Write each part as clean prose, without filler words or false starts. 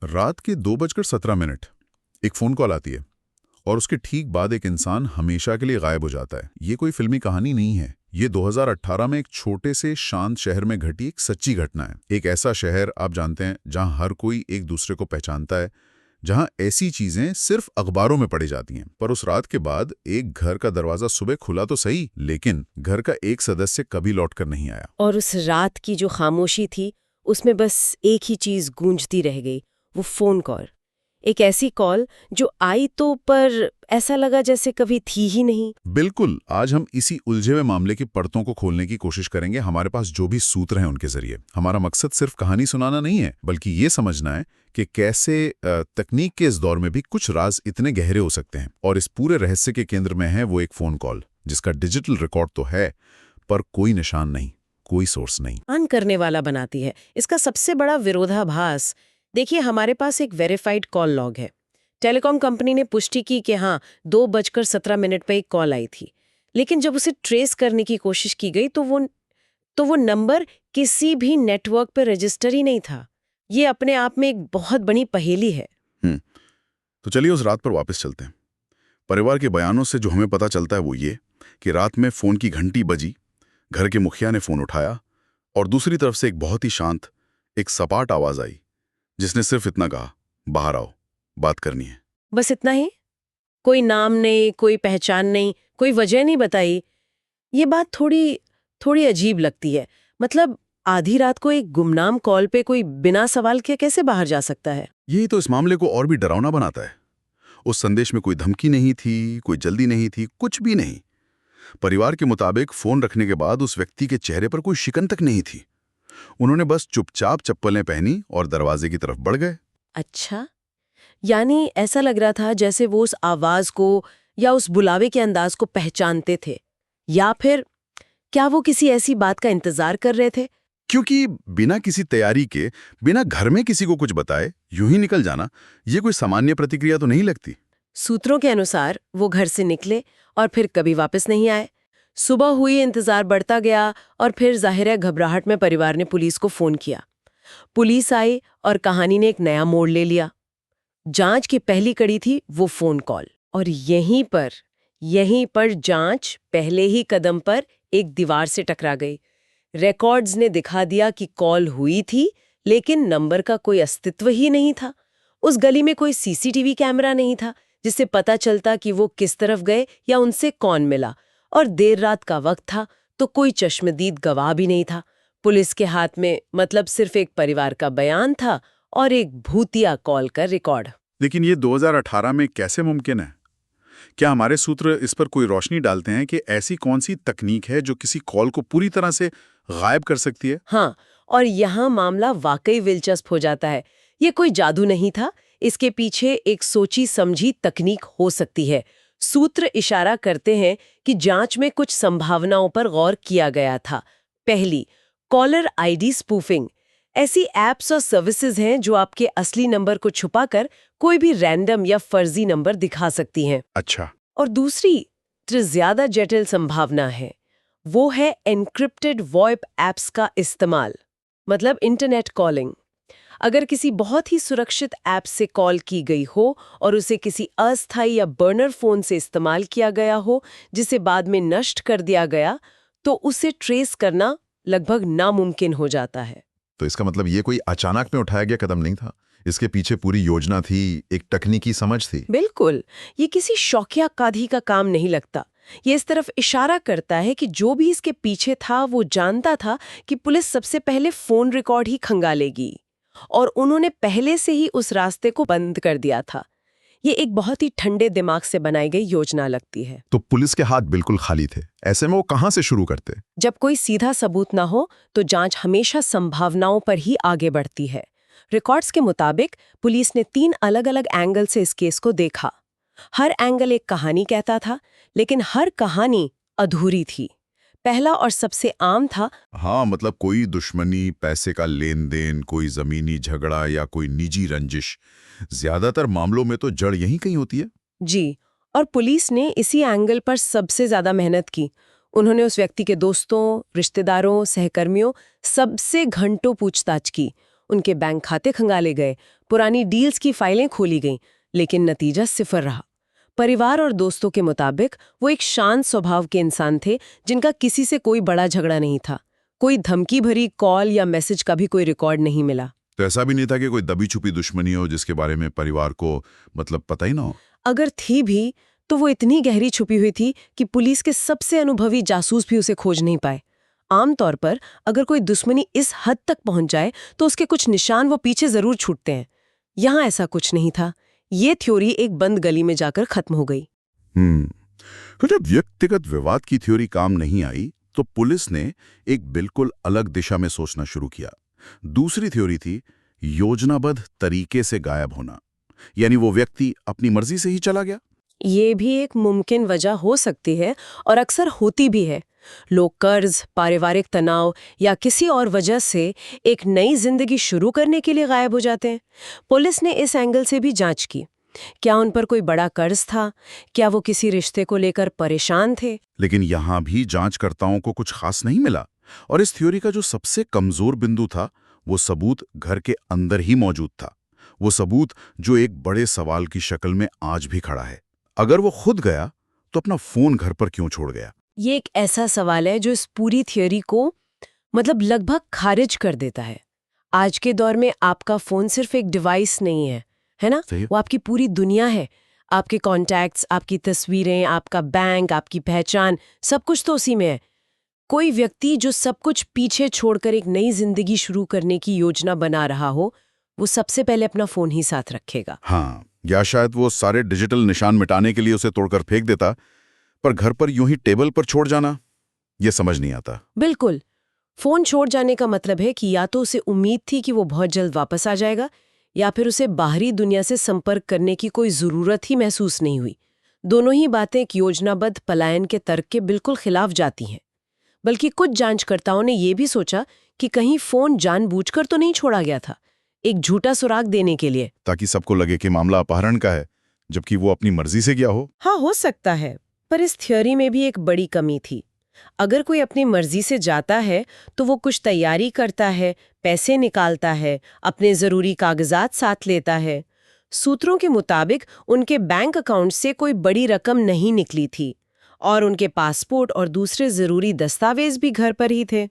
रात के 2:17 एक फ़ोन कॉल आती है और उसके ठीक बाद एक इंसान हमेशा के लिए गायब हो जाता है। ये कोई फिल्मी कहानी नहीं है। ये 2018 में एक छोटे से शांत शहर में घटी एक सच्ची घटना है। एक ऐसा शहर, आप जानते हैं, जहां हर कोई एक दूसरे को पहचानता है, जहां ऐसी चीजें सिर्फ अखबारों में पढ़ी जाती हैं। पर उस रात के बाद एक घर का दरवाजा सुबह खुला तो सही, लेकिन घर का एक सदस्य कभी लौटकर नहीं आया। और उस रात की जो खामोशी थी, उसमें बस एक ही चीज गूंजती रह गई, वो फोन कॉल। एक ऐसी कॉल जो आई तो पर ऐसा लगा जैसे कभी थी ही नहीं। बिल्कुल, आज हम इसी उलझे हुए मामले की परतों को खोलने की कोशिश करेंगे। हमारे पास जो भी सूत्र हैं उनके जरिए हमारा मकसद सिर्फ कहानी सुनाना नहीं है, बल्कि ये समझना है कि कैसे तकनीक के इस दौर में भी कुछ राज इतने गहरे हो सकते हैं। और इस पूरे रहस्य के केंद्र में है वो एक फोन कॉल, जिसका डिजिटल रिकॉर्ड तो है, पर कोई निशान नहीं, कोई सोर्स नहीं। ऑन करने वाला बनाती है इसका सबसे बड़ा विरोधाभास। देखिए, हमारे पास एक वेरीफाइड कॉल लॉग है। टेलीकॉम कंपनी ने पुष्टि की कि हाँ, 2:17 पे एक कॉल आई थी। लेकिन जब उसे ट्रेस करने की कोशिश की गई तो वो नंबर किसी भी नेटवर्क पर रजिस्टर ही नहीं था। ये अपने आप में एक बहुत बड़ी पहेली है। हम्म तो चलिए उस रात पर वापस चलते हैं। परिवार के बयानों से जो हमें पता चलता है वो ये कि रात में फोन की घंटी बजी, घर के मुखिया ने फोन उठाया और दूसरी तरफ से एक बहुत ही शांत, एक सपाट आवाज आई, जिसने सिर्फ इतना कहा, बाहर आओ, बात करनी है। बस इतना ही। कोई नाम नहीं, कोई पहचान नहीं, कोई वजह नहीं बताई। ये बात थोड़ी थोड़ी अजीब लगती है। मतलब आधी रात को एक गुमनाम कॉल पे कोई बिना सवाल के कैसे बाहर जा सकता है? यही तो इस मामले को और भी डरावना बनाता है। उस संदेश में कोई धमकी नहीं थी, कोई जल्दी नहीं थी, कुछ भी नहीं। परिवार के मुताबिक फोन रखने के बाद उस व्यक्ति के चेहरे पर कोई शिकन तक नहीं थी। उन्होंने बस चुपचाप चप्पलें पहनी और दरवाजे की तरफ बढ़ गए। अच्छा, यानी ऐसा लग रहा था जैसे वो उस आवाज को या उस बुलावे के अंदाज को पहचानते थे, या फिर क्या वो किसी ऐसी बात का इंतजार कर रहे थे? क्योंकि बिना किसी तैयारी के, बिना घर में किसी को कुछ बताए यूं ही निकल जाना, ये कोई सामान्य प्रतिक्रिया तो नहीं लगती। सूत्रों के अनुसार वो घर से निकले और फिर कभी वापस नहीं आए। सुबह हुई, इंतजार बढ़ता गया और फिर जाहिर है घबराहट में परिवार ने पुलिस को फोन किया। पुलिस आई और कहानी ने एक नया मोड़ ले लिया। जांच की पहली कड़ी थी वो फोन कॉल, और यहीं पर जांच पहले ही कदम पर एक दीवार से टकरा गई। रिकॉर्ड्स ने दिखा दिया कि कॉल हुई थी, लेकिन नंबर का कोई अस्तित्व ही नहीं था। उस गली में कोई सीसीटीवी कैमरा नहीं था जिससे पता चलता कि वो किस तरफ गए या उनसे कौन मिला। और देर रात का वक्त था, तो कोई चश्मदीद गवाह भी नहीं था। पुलिस के हाथ में मतलब सिर्फ एक परिवार का बयान था और एक भूतिया कॉल का रिकॉर्ड। लेकिन ये 2018 में कैसे मुमकिन है? क्या हमारे सूत्र इस पर कोई रोशनी डालते हैं कि ऐसी कौन सी तकनीक है जो किसी कॉल को पूरी तरह से गायब कर सकती है? हाँ, और यहाँ मामला वाकई दिलचस्प हो जाता है। ये कोई जादू नहीं था, इसके पीछे एक सोची समझी तकनीक हो सकती है। सूत्र इशारा करते हैं कि जांच में कुछ संभावनाओं पर गौर किया गया था। पहली, कॉलर आईडी स्पूफिंग। ऐसी एप्स और सर्विसेज हैं जो आपके असली नंबर को छुपाकर कोई भी रैंडम या फर्जी नंबर दिखा सकती हैं। अच्छा। और दूसरी, जो ज्यादा जटिल संभावना है, वो है एन्क्रिप्टेड वॉइप एप्स का इस्तेमाल, मतलब इंटरनेट कॉलिंग। अगर किसी बहुत ही सुरक्षित ऐप से कॉल की गई हो और उसे किसी अस्थायी या बर्नर फोन से इस्तेमाल किया गया हो, जिसे बाद में नष्ट कर दिया गया, तो उसे ट्रेस करना लगभग नामुमकिन हो जाता है। तो इसका मतलब ये कोई अचानक में उठाया गया कदम नहीं था। इसके पीछे पूरी योजना थी, एक तकनीकी समझ थी। बिल्कुल, ये किसी शौकिया काधी का काम नहीं लगता। ये इस तरफ इशारा करता है कि जो भी इसके पीछे था वो जानता था कि पुलिस सबसे पहले फोन रिकॉर्ड ही खंगालेगी, और उन्होंने पहले से ही उस रास्ते को बंद कर दिया था। ये एक बहुत ही ठंडे दिमाग से बनाई गई योजना लगती है। तो पुलिस के हाथ बिल्कुल खाली थे। ऐसे में वो कहां से शुरू करते? जब कोई सीधा सबूत ना हो तो जांच हमेशा संभावनाओं पर ही आगे बढ़ती है। रिकॉर्ड्स के मुताबिक पुलिस ने 3 अलग-अलग एंगल से इस केस को देखा। हर एंगल एक कहानी कहता था, लेकिन हर कहानी अधूरी थी। पहला और सबसे आम था, हाँ, मतलब कोई दुश्मनी, पैसे का लेन देन, कोई जमीनी झगड़ा या कोई निजी रंजिश। ज्यादातर मामलों में तो जड़ यहीं कहीं होती है। जी, और पुलिस ने इसी एंगल पर सबसे ज्यादा मेहनत की। उन्होंने उस व्यक्ति के दोस्तों, रिश्तेदारों, सहकर्मियों सबसे घंटों पूछताछ की। उनके बैंक खाते खंगाले गए, पुरानी डील्स की फाइलें खोली गईं, लेकिन नतीजा सिफर रहा। परिवार और दोस्तों के मुताबिक वो एक शांत स्वभाव के इंसान थे जिनका किसी से कोई बड़ा झगड़ा नहीं था। कोई धमकी भरी कॉल या मैसेज का भी कोई रिकॉर्ड नहीं मिला। तो ऐसा भी नहीं था कि कोई दबी छुपी दुश्मनी हो जिसके बारे में परिवार को पता ही ना हो? अगर थी भी तो वो इतनी गहरी छुपी हुई थी कि पुलिस के सबसे अनुभवी जासूस भी उसे खोज नहीं पाए। आमतौर पर अगर कोई दुश्मनी इस हद तक पहुंच जाए तो उसके कुछ निशान वो पीछे जरूर छूटते हैं। यहाँ ऐसा कुछ नहीं था। ये थ्योरी एक बंद गली में जाकर खत्म हो गई। तो जब व्यक्तिगत विवाद की थ्योरी काम नहीं आई तो पुलिस ने एक बिल्कुल अलग दिशा में सोचना शुरू किया। दूसरी थ्योरी थी योजनाबद्ध तरीके से गायब होना, यानी वो व्यक्ति अपनी मर्जी से ही चला गया। ये भी एक मुमकिन वजह हो सकती है और अक्सर होती भी है। लोग कर्ज, पारिवारिक तनाव या किसी और वजह से एक नई जिंदगी शुरू करने के लिए गायब हो जाते हैं। पुलिस ने इस एंगल से भी जांच की। क्या उन पर कोई बड़ा कर्ज था? क्या वो किसी रिश्ते को लेकर परेशान थे? लेकिन यहां भी जांचकर्ताओं को कुछ खास नहीं मिला। और इस थ्योरी का जो सबसे कमजोर बिंदु था वो सबूत घर के अंदर ही मौजूद था। वो सबूत जो एक बड़े सवाल की शक्ल में आज भी खड़ा है। अगर वो खुद गया तो अपना फोन घर पर क्यों छोड़ गया? ये एक ऐसा सवाल है जो इस पूरी थ्योरी को लगभग खारिज कर देता है। आज के दौर में आपका फोन सिर्फ एक डिवाइस नहीं है ना? सही। वो आपकी पूरी दुनिया है। आपके कॉन्टैक्ट्स, आपकी तस्वीरें, आपका बैंक, आपकी पहचान, सब कुछ तो उसी में है। कोई व्यक्ति जो सब कुछ पीछे छोड़कर एक नई जिंदगी शुरू करने की योजना बना रहा हो, वो सबसे पहले अपना फोन ही साथ रखेगा। हाँ, या शायद वो सारे डिजिटल निशान मिटाने के लिए उसे तोड़कर फेंक देता, पर घर पर यूं ही टेबल पर छोड़ जाना, ये समझ नहीं आता। बिल्कुल। फोन छोड़ जाने का मतलब है कि या तो उसे उम्मीद थी कि वो बहुत जल्द वापस आ जाएगा, या फिर उसे बाहरी दुनिया से संपर्क करने की कोई जरूरत ही महसूस नहीं हुई। दोनों ही बातें एक योजनाबद्ध पलायन के तर्क के बिल्कुल खिलाफ जाती हैं। बल्कि कुछ जांचकर्ताओं ने यह भी सोचा कि कहीं फोन जानबूझकर तो नहीं छोड़ा गया था, एक झूठा सुराग देने के लिए, ताकि सबको लगे कि मामला अपहरण का है, जबकि वो अपनी मर्जी से गया हो। हाँ, हो सकता है। पर इस थ्योरी में भी एक बड़ी कमी थी। अगर कोई अपनी मर्जी से जाता है तो वो कुछ तैयारी करता है, पैसे निकालता है, अपने जरूरी कागजात साथ लेता है। सूत्रों के मुताबिक उनके बैंक अकाउंट से कोई बड़ी रकम नहीं निकली थी और उनके पासपोर्ट और दूसरे जरूरी दस्तावेज भी घर पर ही थे।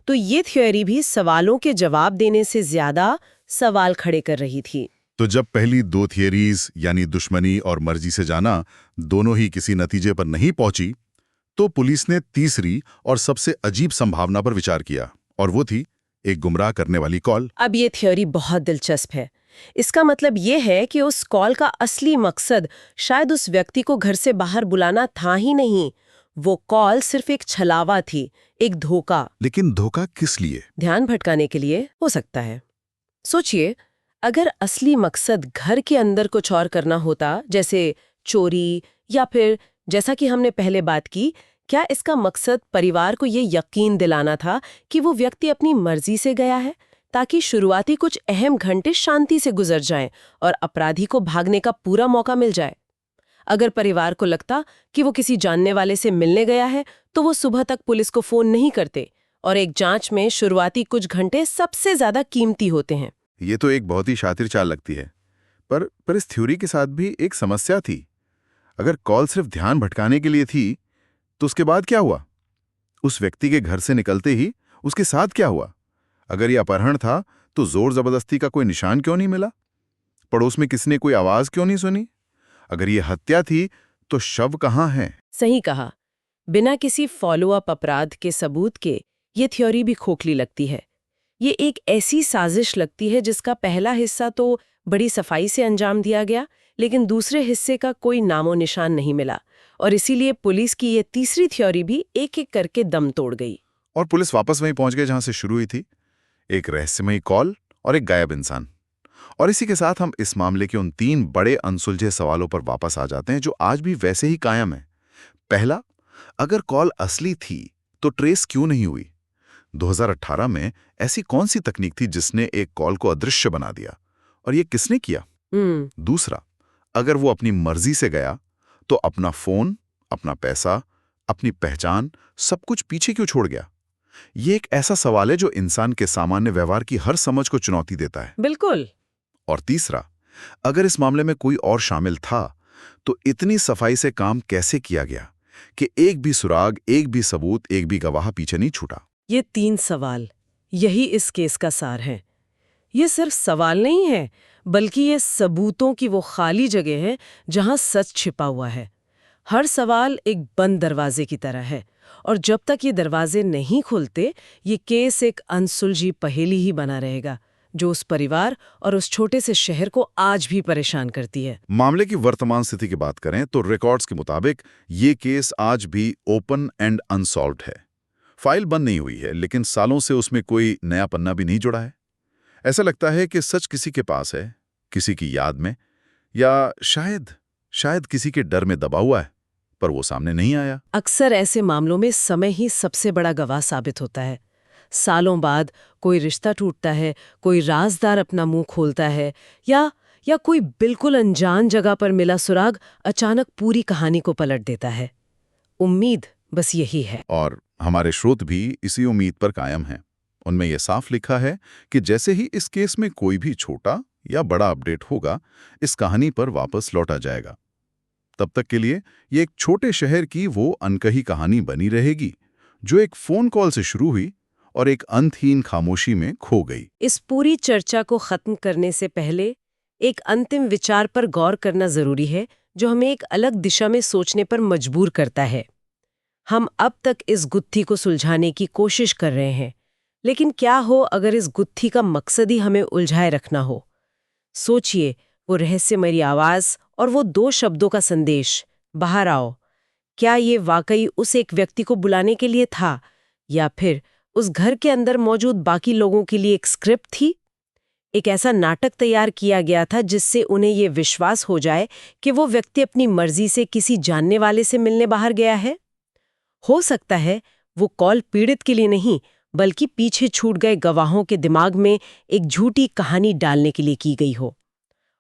तो ये थ्योरी भी सवालों के जवाब देने से ज्यादा सवाल खड़े कर रही थी। तो जब पहली दो थियरीज यानी दुश्मनी और मर्जी से जाना दोनों ही किसी नतीजे पर नहीं पहुंची, तो पुलिस ने तीसरी और सबसे अजीब संभावना पर विचार किया, और वो थी एक गुमराह करने वाली कॉल। अब ये थ्योरी बहुत दिलचस्प है। इसका मतलब ये है कि उस कॉल का असली मकसद शायद उस व्यक्ति को घर से बाहर बुलाना था ही नहीं। वो कॉल सिर्फ एक छलावा थी, एक धोखा। लेकिन धोखा किस लिए? ध्यान भटकाने के लिए हो सकता है। सोचिए, अगर असली मकसद घर के अंदर कुछ और करना होता, जैसे चोरी, या फिर जैसा कि हमने पहले बात की, क्या इसका मकसद परिवार को ये यकीन दिलाना था कि वो व्यक्ति अपनी मर्जी से गया है, ताकि शुरुआती कुछ अहम घंटे शांति से गुजर जाएं और अपराधी को भागने का पूरा मौका मिल जाए? अगर परिवार को लगता कि वो किसी जानने वाले से मिलने गया है, तो वो सुबह तक पुलिस को फोन नहीं करते, और एक जांच में शुरुआती कुछ घंटे सबसे ज्यादा कीमती होते हैं। ये तो एक बहुत ही शातिर चाल लगती है, पर इस थ्योरी के साथ भी एक समस्या थी। अगर कॉल सिर्फ ध्यान भटकाने के लिए थी, तो उसके बाद क्या हुआ? उस व्यक्ति के घर से निकलते ही उसके साथ क्या हुआ? अगर यह अपहरण था तो जोर जबरदस्ती का कोई निशान क्यों नहीं मिला? पड़ोस में किसी ने कोई आवाज क्यों नहीं सुनी? अगर यह हत्या थी तो शव कहाँ है? सही कहा। बिना किसी फॉलोअप अपराध के सबूत के ये थ्योरी भी खोखली लगती है। ये एक ऐसी साजिश लगती है जिसका पहला हिस्सा तो बड़ी सफाई से अंजाम दिया गया, लेकिन दूसरे हिस्से का कोई नामो निशान नहीं मिला, और इसीलिए पुलिस की ये तीसरी थ्योरी भी एक एक करके दम तोड़ गई। और पुलिस वापस वहीं पहुंच गई जहां से शुरू हुई थी, एक रहस्यमयी कॉल और एक गायब इंसान। और इसी के साथ हम इस मामले के उन तीन बड़े अनसुलझे सवालों पर वापस आ जाते हैं जो आज भी वैसे ही कायम है। पहला, अगर कॉल असली थी तो ट्रेस क्यों नहीं हुई? 2018 में ऐसी कौन सी तकनीक थी जिसने एक कॉल को अदृश्य बना दिया, और ये किसने किया? दूसरा, अगर वो अपनी मर्जी से गया तो अपना फोन, अपना पैसा, अपनी पहचान, सब कुछ पीछे क्यों छोड़ गया? ये एक ऐसा सवाल है जो इंसान के सामान्य व्यवहार की हर समझ को चुनौती देता है। बिल्कुल। और तीसरा, अगर इस मामले में कोई और शामिल था तो इतनी सफाई से काम कैसे किया गया कि एक भी सुराग, एक भी सबूत, एक भी गवाह पीछे नहीं छूटा। ये 3 सवाल, यही इस केस का सार है। ये सिर्फ सवाल नहीं है, बल्कि ये सबूतों की वो खाली जगह है जहां सच छिपा हुआ है। हर सवाल एक बंद दरवाजे की तरह है, और जब तक ये दरवाजे नहीं खुलते, ये केस एक अनसुलझी पहेली ही बना रहेगा, जो उस परिवार और उस छोटे से शहर को आज भी परेशान करती है। मामले की वर्तमान स्थिति की बात करें तो रिकॉर्ड्स के मुताबिक ये केस आज भी ओपन एंड अनसॉल्व्ड है। फाइल बंद नहीं हुई है, लेकिन सालों से उसमें कोई नया पन्ना भी नहीं जुड़ा है। ऐसा लगता है कि सच किसी के पास है, किसी की याद में, या शायद किसी के डर में दबा हुआ है, पर वो सामने नहीं आया। अक्सर ऐसे मामलों में समय ही सबसे बड़ा गवाह साबित होता है। सालों बाद कोई रिश्ता टूटता है, कोई राजदार अपना मुंह खोलता है, या कोई बिल्कुल अनजान जगह पर मिला सुराग अचानक पूरी कहानी को पलट देता है। उम्मीद बस यही है। और हमारे स्रोत भी इसी उम्मीद पर कायम हैं। उनमें यह साफ लिखा है कि जैसे ही इस केस में कोई भी छोटा या बड़ा अपडेट होगा, इस कहानी पर वापस लौटा जाएगा। तब तक के लिए ये एक छोटे शहर की वो अनकही कहानी बनी रहेगी, जो एक फोन कॉल से शुरू हुई और एक अंतहीन खामोशी में खो गई। इस पूरी चर्चा को खत्म करने से पहले एक अंतिम विचार पर गौर करना जरूरी है, जो हमें एक अलग दिशा में सोचने पर मजबूर करता है। हम अब तक इस गुत्थी को सुलझाने की कोशिश कर रहे हैं, लेकिन क्या हो अगर इस गुत्थी का मकसद ही हमें उलझाए रखना हो? सोचिए, वो रहस्यमयी आवाज और वो 2 शब्दों का संदेश, बाहर आओ। क्या ये वाकई उस एक व्यक्ति को बुलाने के लिए था, या फिर उस घर के अंदर मौजूद बाकी लोगों के लिए एक स्क्रिप्ट थी? एक ऐसा नाटक तैयार किया गया था जिससे उन्हें ये विश्वास हो जाए कि वो व्यक्ति अपनी मर्जी से किसी जानने वाले से मिलने बाहर गया है। हो सकता है वो कॉल पीड़ित के लिए नहीं, बल्कि पीछे छूट गए गवाहों के दिमाग में एक झूठी कहानी डालने के लिए की गई हो।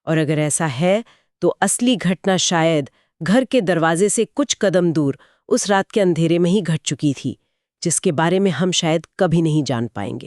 और अगर ऐसा है, तो असली घटना शायद घर के दरवाजे से कुछ कदम दूर उस रात के अंधेरे में ही घट चुकी थी, जिसके बारे में हम शायद कभी नहीं जान पाएंगे।